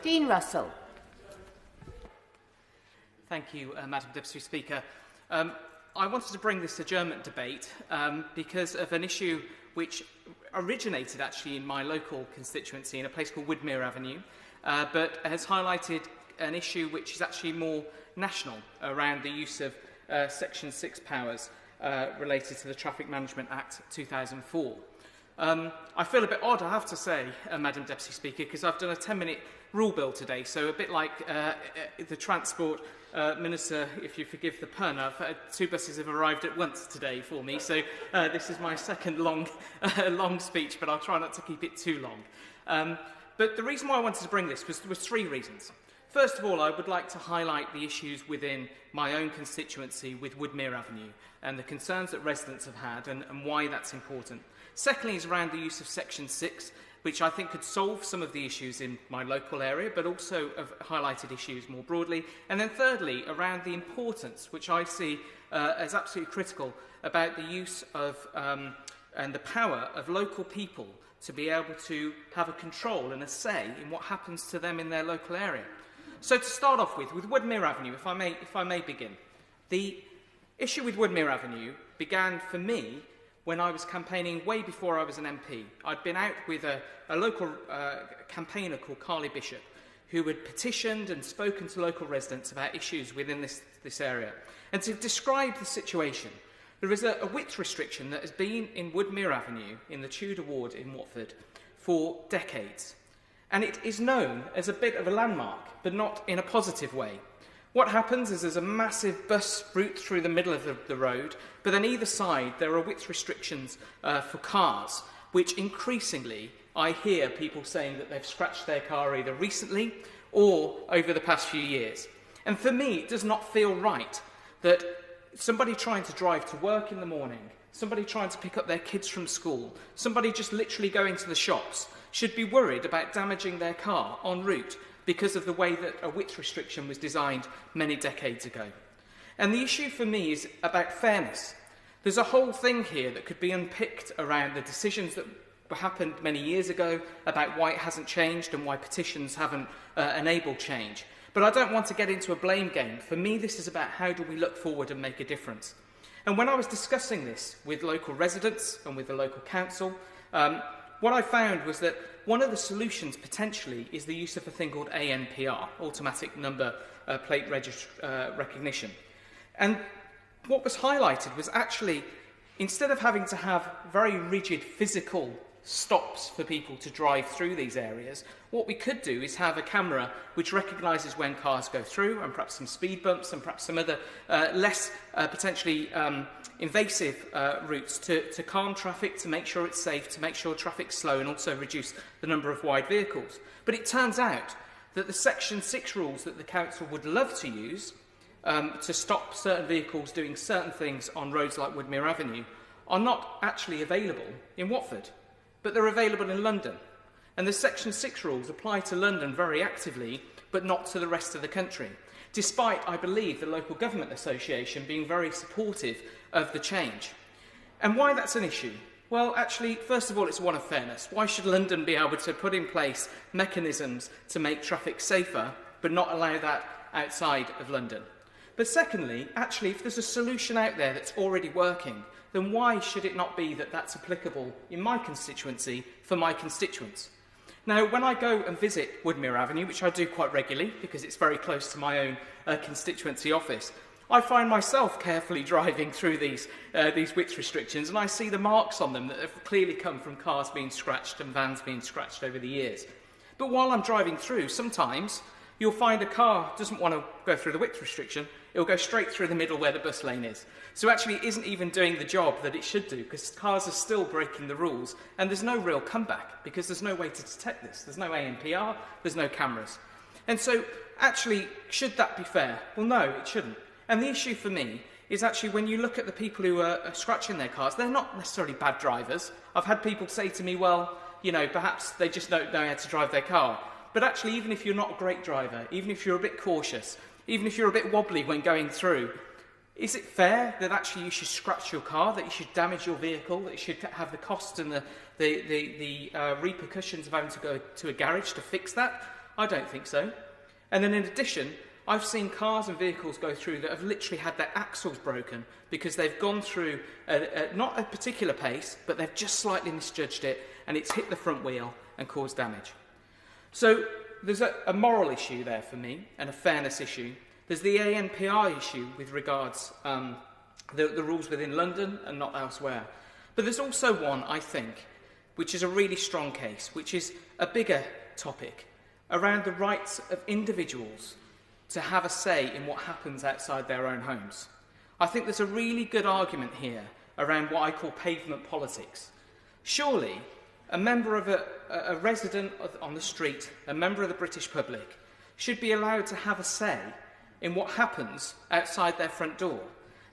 Dean Russell. Thank you, Madam Deputy Speaker. I wanted to bring this adjournment debate because of an issue which originated actually in my local constituency in a place called Woodmere Avenue, but has highlighted an issue which is actually more national around the use of Section 6 powers related to the Traffic Management Act 2004. I feel a bit odd, I have to say, Madam Deputy Speaker, because I've done a 10-minute rule bill today, so a bit like the Transport Minister, if you forgive the pun. Two buses have arrived at once today for me, so this is my second long speech, but I'll try not to keep it too long. But the reason why I wanted to bring this was three reasons. First of all, I would like to highlight the issues within my own constituency with Woodmere Avenue and the concerns that residents have had and why that's important. Secondly is around the use of Section 6, which I think could solve some of the issues in my local area, but also have highlighted issues more broadly. And then thirdly, around the importance, which I see as absolutely critical, about the use of and the power of local people to be able to have a control and a say in what happens to them in their local area. So to start off with Woodmere Avenue, if I may begin. The issue with Woodmere Avenue began for me when I was campaigning way before I was an MP. I'd been out with a local campaigner called Carly Bishop, who had petitioned and spoken to local residents about issues within this area. And to describe the situation, there is a width restriction that has been in Woodmere Avenue, in the Tudor ward in Watford, for decades. And it is known as a bit of a landmark, but not in a positive way. What happens is there's a massive bus route through the middle of the road, but on either side there are width restrictions for cars, which increasingly I hear people saying that they've scratched their car either recently or over the past few years. And for me, it does not feel right that somebody trying to drive to work in the morning, somebody trying to pick up their kids from school, somebody just literally going to the shops should be worried about damaging their car en route because of the way that a width restriction was designed many decades ago. And the issue for me is about fairness. There's a whole thing here that could be unpicked around the decisions that happened many years ago about why it hasn't changed and why petitions haven't enabled change. But I don't want to get into a blame game. For me, this is about how do we look forward and make a difference. And when I was discussing this with local residents and with the local council, what I found was that one of the solutions potentially is the use of a thing called ANPR, Automatic Number Plate Recognition. And what was highlighted was actually, instead of having to have very rigid physical stops for people to drive through these areas, what we could do is have a camera which recognises when cars go through, and perhaps some speed bumps and perhaps some other less potentially invasive routes to calm traffic, to make sure it's safe, to make sure traffic's slow, and also reduce the number of wide vehicles. But it turns out that the Section 6 rules that the Council would love to use to stop certain vehicles doing certain things on roads like Woodmere Avenue are not actually available in Watford, but they're available in London. And the Section 6 rules apply to London very actively, but not to the rest of the country, despite, I believe, the Local Government Association being very supportive of the change. And why that's an issue? Well, actually, first of all, it's one of fairness. Why should London be able to put in place mechanisms to make traffic safer, but not allow that outside of London? But secondly, actually, if there's a solution out there that's already working, then why should it not be that that's applicable in my constituency for my constituents? Now, when I go and visit Woodmere Avenue, which I do quite regularly because it's very close to my own constituency office, I find myself carefully driving through these width restrictions, and I see the marks on them that have clearly come from cars being scratched and vans being scratched over the years. But while I'm driving through, sometimes you'll find a car doesn't want to go through the width restriction, it'll go straight through the middle where the bus lane is. So actually it isn't even doing the job that it should do, because cars are still breaking the rules, and there's no real comeback, because there's no way to detect this. There's no ANPR, there's no cameras. And so actually, should that be fair? Well, no, it shouldn't. And the issue for me is actually when you look at the people who are scratching their cars, they're not necessarily bad drivers. I've had people say to me, well, you know, perhaps they just don't know how to drive their car. But actually, even if you're not a great driver, even if you're a bit cautious, even if you're a bit wobbly when going through, is it fair that actually you should scratch your car, that you should damage your vehicle, that you should have the cost and the repercussions of having to go to a garage to fix that? I don't think so. And then in addition, I've seen cars and vehicles go through that have literally had their axles broken because they've gone through not a particular pace, but they've just slightly misjudged it and it's hit the front wheel and caused damage. So there's a moral issue there for me and a fairness issue. There's the ANPR issue with regards the rules within London and not elsewhere. But there's also one, I think, which is a really strong case, which is a bigger topic around the rights of individuals to have a say in what happens outside their own homes. I think there's a really good argument here around what I call pavement politics. Surely, a member of a resident on the street, a member of the British public, should be allowed to have a say in what happens outside their front door.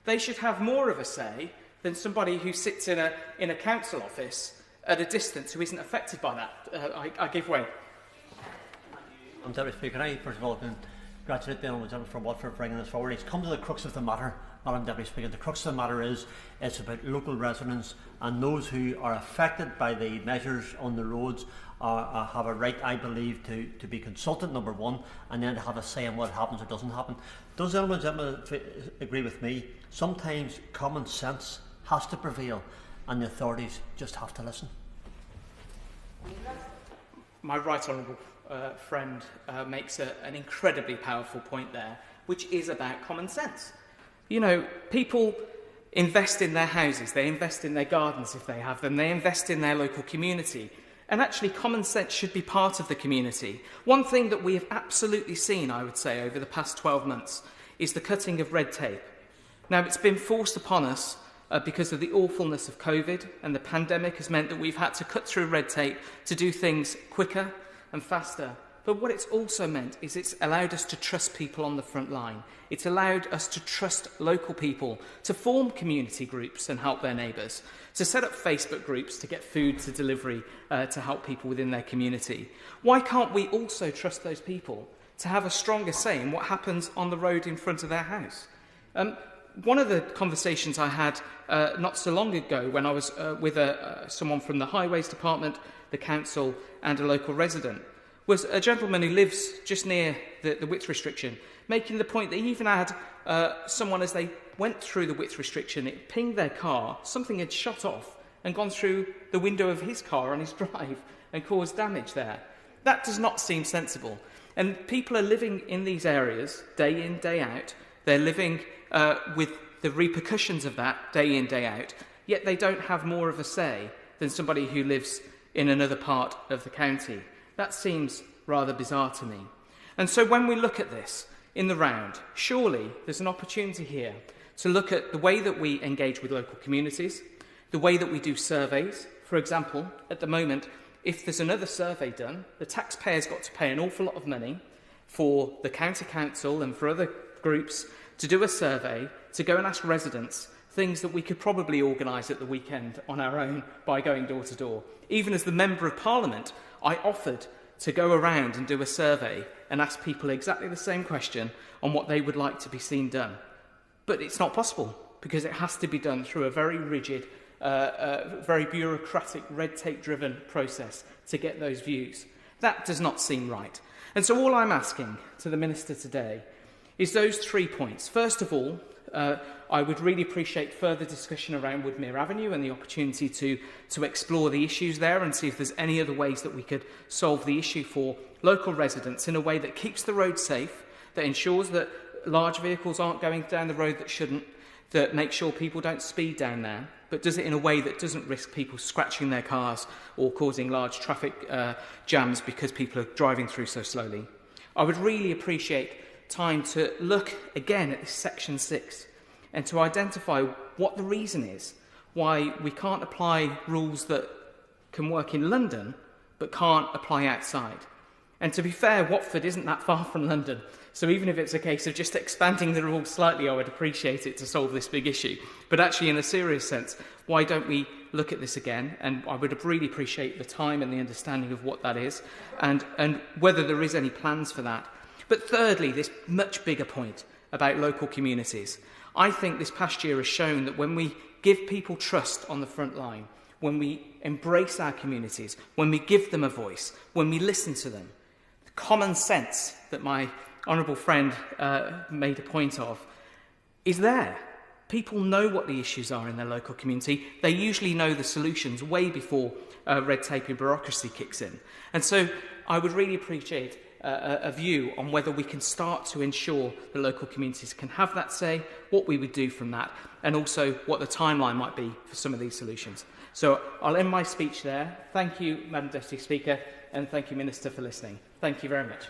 They should have more of a say than somebody who sits in a council office at a distance who isn't affected by that. I give way. Deputy Speaker, I first of all congratulate the Honourable Gentleman from Watford for bringing this forward. He's come to the crux of the matter, Madam Deputy Speaker. The crux of the matter is it's about local residents and those who are affected by the measures on the roads have a right, I believe, to be consulted, number one, and then to have a say in what happens or doesn't happen. Does the Honourable Gentleman agree with me? Sometimes common sense has to prevail and the authorities just have to listen. My right honourable friend makes an incredibly powerful point there, which is about common sense. You know, people invest in their houses, they invest in their gardens if they have them, they invest in their local community. And actually, common sense should be part of the community. One thing that we have absolutely seen, I would say, over the past 12 months is the cutting of red tape. Now, it's been forced upon us because of the awfulness of COVID, and the pandemic has meant that we've had to cut through red tape to do things quicker and faster. But what it's also meant is it's allowed us to trust people on the front line. It's allowed us to trust local people, to form community groups and help their neighbours, to set up Facebook groups to get food to delivery to help people within their community. Why can't we also trust those people to have a stronger say in what happens on the road in front of their house? One of the conversations I had not so long ago when I was with someone from the Highways Department, the council and a local resident was a gentleman who lives just near the width restriction, making the point that he even had someone, as they went through the width restriction, it pinged their car, something had shot off and gone through the window of his car on his drive and caused damage there. That does not seem sensible. And people are living in these areas day in, day out. They're living with the repercussions of that day in, day out, yet they don't have more of a say than somebody who lives in another part of the county. That seems rather bizarre to me. And so when we look at this in the round, surely there's an opportunity here to look at the way that we engage with local communities, the way that we do surveys. For example, at the moment, if there's another survey done, the taxpayer's got to pay an awful lot of money for the county council and for other groups to do a survey, to go and ask residents things that we could probably organise at the weekend on our own by going door to door. Even as the Member of Parliament, I offered to go around and do a survey and ask people exactly the same question on what they would like to be seen done. But it's not possible because it has to be done through a very rigid, very bureaucratic, red tape-driven process to get those views. That does not seem right. And so all I'm asking to the Minister today is those 3 points. First of all, I would really appreciate further discussion around Woodmere Avenue and the opportunity to explore the issues there and see if there's any other ways that we could solve the issue for local residents in a way that keeps the road safe, that ensures that large vehicles aren't going down the road that shouldn't, that makes sure people don't speed down there, but does it in a way that doesn't risk people scratching their cars or causing large traffic jams because people are driving through so slowly. I would really appreciate time to look again at this section 6 and to identify what the reason is why we can't apply rules that can work in London but can't apply outside. And to be fair, Watford isn't that far from London, so even if it's a case of just expanding the rules slightly, I would appreciate it to solve this big issue. But actually, in a serious sense, why don't we look at this again? And I would really appreciate the time and the understanding of what that is and whether there is any plans for that. But thirdly, this much bigger point about local communities. I think this past year has shown that when we give people trust on the front line, when we embrace our communities, when we give them a voice, when we listen to them, common sense that my honourable friend made a point of is there. People know what the issues are in their local community. They usually know the solutions way before red tape and bureaucracy kicks in. And so I would really appreciate a view on whether we can start to ensure the local communities can have that say, what we would do from that, and also what the timeline might be for some of these solutions. So I'll end my speech there. Thank you, Madam Deputy Speaker, and thank you, Minister, for listening. Thank you very much.